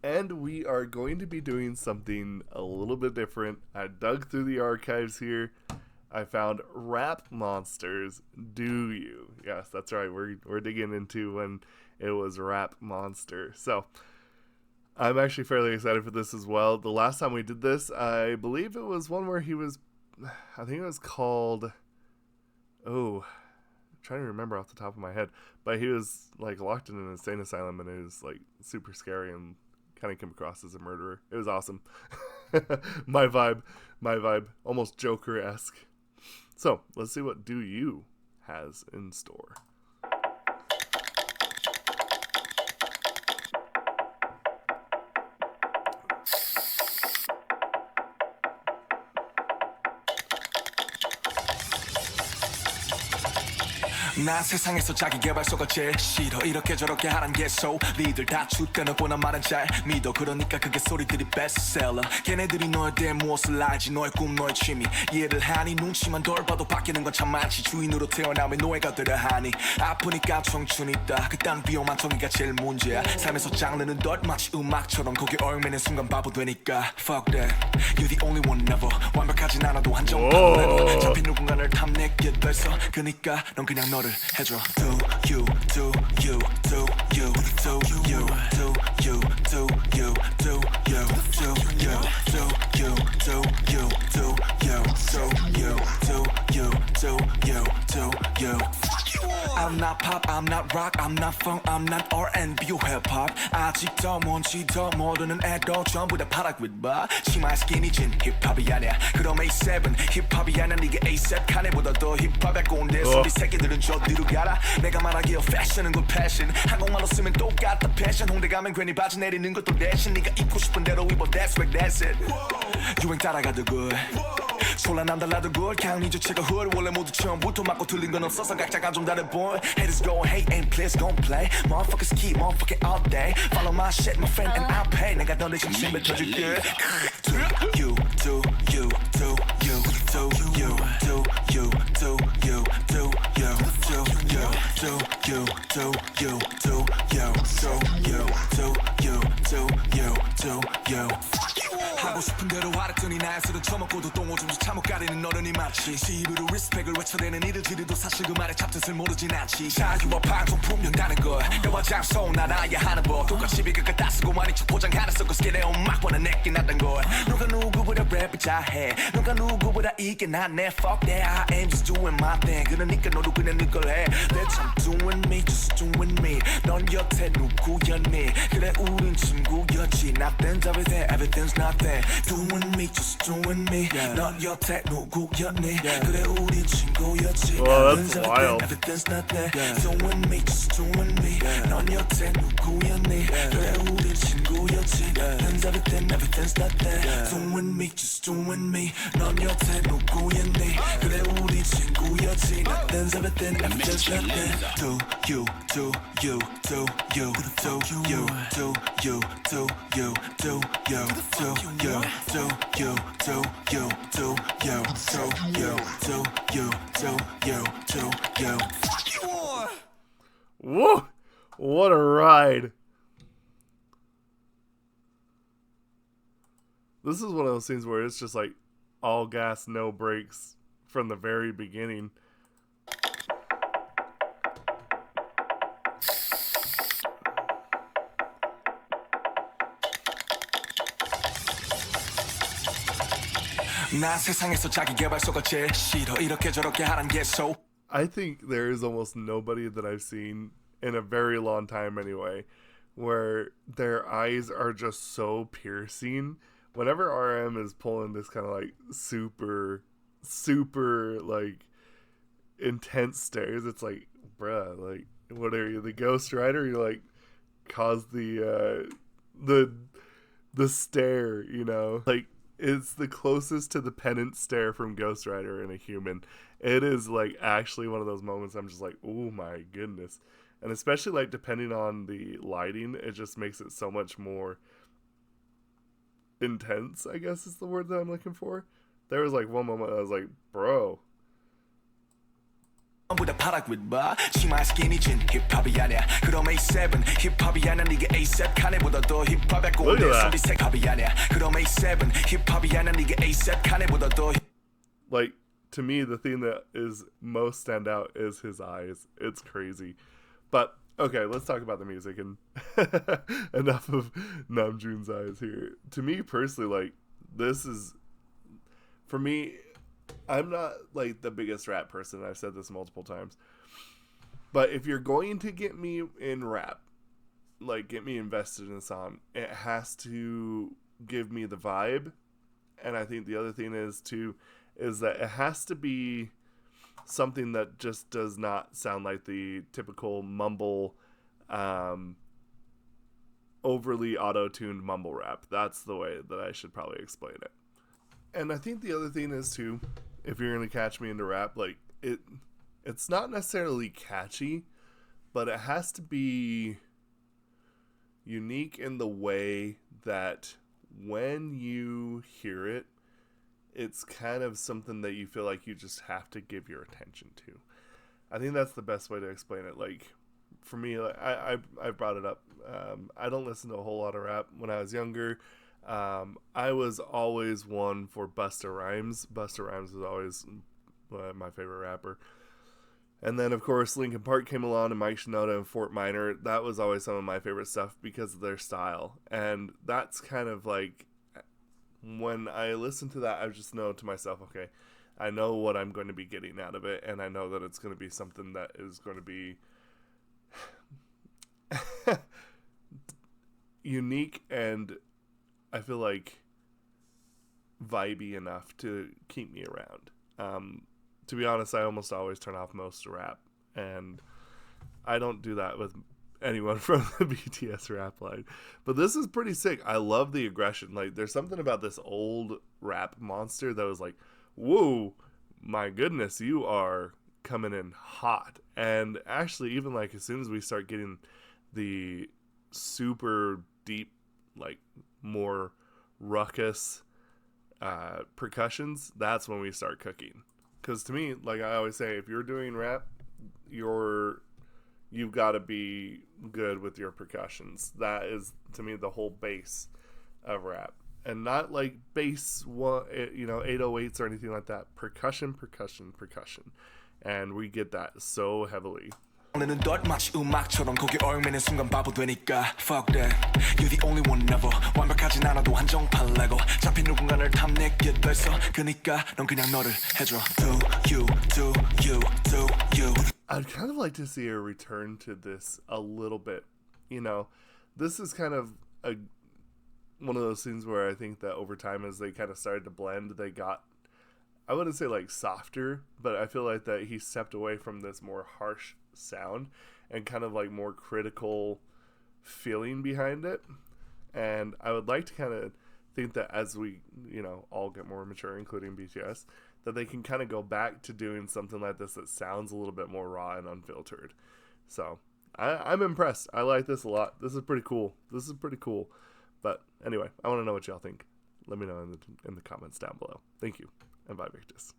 And we are going to be doing something a little bit different. I dug through the archives here. I found Rap Monsters Do You. Yes, that's right. We're digging into when it was Rap Monster. So, I'm actually fairly excited for this as well. The last time we did this, I believe it was one where he was, I think it was called, I'm trying to remember off the top of my head, but he was like locked in an insane asylum and it was like super scary and kind of came across as a murderer. It was awesome. my vibe, almost Joker-esque. So let's see what Do You has in store. 난 세상에서 자기 개발소가 제일 싫어 이렇게 저렇게 하란 개소 니들 다 죽대놓고 난 말은 잘 믿어 그러니까 그게 소리들이 베스트셀러 걔네들이 너에 대해 무엇을 알지 너의 꿈 너의 취미 이해를 하니 눈치만 덜 봐도 바뀌는 건 참 많지 주인으로 태어나면 노예가 되려 하니 아프니까 청춘 있다 그딴 위험한 정의가 제일 문제야 삶에서 장르는 덜 마치 음악처럼 거기 얽매는 순간 바보 되니까 Fuck that You're the only one never 완벽하진 않아도 한정판 level 잡힌 누군가를 탐내게 됐어 그니까 넌 그냥 너를 해줘 Do you, do you, do you, do you, do you, do you, do you, do you, do you, do you, do you, do you, do you, do you, do you. I'm not pop, I'm not rock, I'm not funk, I'm not R&B or hip-hop 아직도 뭔지 더 모르는 애도 전부 다 파라그윗바 치마에 스키니진 힙합이 아니야 그럼 A7 힙합이 아니야 니가 A7 카네보다 더 힙합에 꼰대 소리 새끼들은 저 뒤로 가라 내가 말하기에 패션은 그 패션 한국말로 쓰면 똑같다 패션 홍대 가면 괜히 바지 내리는 것도 대신 네가 입고 싶은 대로 입어 that's right that's it 유행 따라가도 good 소란 안 달라도 good 강의 주체가 hood 원래 모두 처음부터 맞고 틀린 건 없어서 각자가 좀 다른 boy haters go hate and please gon' play motherfuckers keep motherfucking all day follow my shit my friend and I'll pay 내가 더 내 진심 뱉어줄게 Do you, do you, do you, do you, do you, do you, do you, do you, do you, do you, do you, do you, do you, do you, do you 하고 싶은 대로 알았더니 나의 술은 처먹고도 똥 오줌도 참못 가리는 어른이 많지 시입으로 리스펙을 외쳐대는 이들 지리도 사실 그 말의 잡뜻을 모르진 않지 자유와 방송 분명다는 걸 너와 장소 난 알아야 하는 법 똑같이 비극을 다 쓰고 많이 척 포장하는 썩은 스케레오 막보다 내게 낫단 걸 누가 누구보다 랩을 잘해 누가 누구보다 이게 낫네 Fuck that I am just doing my thing 그러니까 너도 그냥 너걸 해 That's I'm doing me just doing me 넌 여태 누구였니 그래 우린 친구였지 Nothing's everything everything's nothing Doing me just doing me 넌 여태 누구였니 그래 우린 친구였지 That's wild. Everything's nothing Doing me just doing me 넌 여태 누구였니 그래 우린 친구였지 Nothing's everything everything's nothing Doing me just doing me 넌 여태 누구였니 그래 우린 친구였지 Nothing's everything everything's nothing Do you, do you, do you, do you, do you, do you, do you, do you, do you, do you, do you, do you, do you, do you, do you. Whoa! What a ride! This is one of those scenes where it's just like all gas, no brakes from the very beginning. 난 세상에서 자기 개발소가 제일 싫어 이렇게 저렇게 하란 개소 I think there is almost nobody that I've seen in a very long time anyway, where their eyes are just so piercing. Whenever RM is pulling this kind of like super like intense stares, it's like, bruh, like, what are you, the Ghost Rider? You like cause the stare, you know? Like, it's the closest to the pennant stare from Ghost Rider in a human. It is like actually one of those moments I'm just like, oh my goodness. And especially like depending on the lighting, it just makes it so much more intense, I guess is the word that I'm looking for. There was like one moment I was like, bro, 보다 파라굿 봐 치마 스키니진 힙합이 아니야 그럼 A7 힙합이 아니야 니가 A7 칸에보다 더 힙합에 꼰대 선비색 힙합이 아니야 그럼 A7 힙합이 아니야 니가 A7 칸에보다 더 Like, to me, the thing that is most stand out is his eyes. It's crazy. But, okay, let's talk about the music and enough of Namjoon's eyes here. To me, personally, like, this is, for me, I'm not, like, the biggest rap person. I've said this multiple times. But if you're going to get me in rap, like, get me invested in a song, it has to give me the vibe. And I think the other thing is that it has to be something that just does not sound like the typical mumble, overly auto-tuned mumble rap. That's the way that I should probably explain it. And I think the other thing is too, if you're going to catch me into rap, like, it's not necessarily catchy, but it has to be unique in the way that when you hear it, it's kind of something that you feel like you just have to give your attention to. I think that's the best way to explain it. Like, for me, like, I brought it up. I don't listen to a whole lot of rap. When I was younger, I was always one for Busta Rhymes. Busta Rhymes was always my favorite rapper. And then, of course, Linkin Park came along, and Mike Shinoda and Fort Minor. That was always some of my favorite stuff because of their style. And that's kind of like, when I listen to that, I just know to myself, okay, I know what I'm going to be getting out of it, and I know that it's going to be something that is going to be unique, and I feel like vibey enough to keep me around. To be honest, I almost always turn off most rap, and I don't do that with anyone from the BTS rap line. But this is pretty sick. I love the aggression. Like, there's something about this old rap monster that was like, whoa, my goodness, you are coming in hot. And actually, even like as soon as we start getting the super deep, like more ruckus percussions, that's when we start cooking. Because to me, like I always say, if you're doing rap, you've got to be good with your percussions. That is, to me, the whole base of rap. And not like bass, 808s or anything like that. Percussion. And we get that so heavily. 오늘은 덜마치 음악처럼 거기 얼매는 순간 바보 되니까 Fuck that You're the only one never 완벽하진 않아도 한정판 레고 잡힌 누군가를 탐내게 됐어 그니까 넌 그냥 너를 해줘 Do you I'd kind of like to see a return to this a little bit. You know, this is kind of one of those things where I think that over time, as they kind of started to blend, they got, I wouldn't say like softer, but I feel like that he stepped away from this more harsh sound and kind of like more critical feeling behind it. And I would like to kind of think that as we, all get more mature, including BTS, that they can kind of go back to doing something like this that sounds a little bit more raw and unfiltered. So I'm impressed. I like this a lot. This is pretty cool. But anyway, I want to know what y'all think. Let me know in the comments down below. Thank you, and bye, Victus.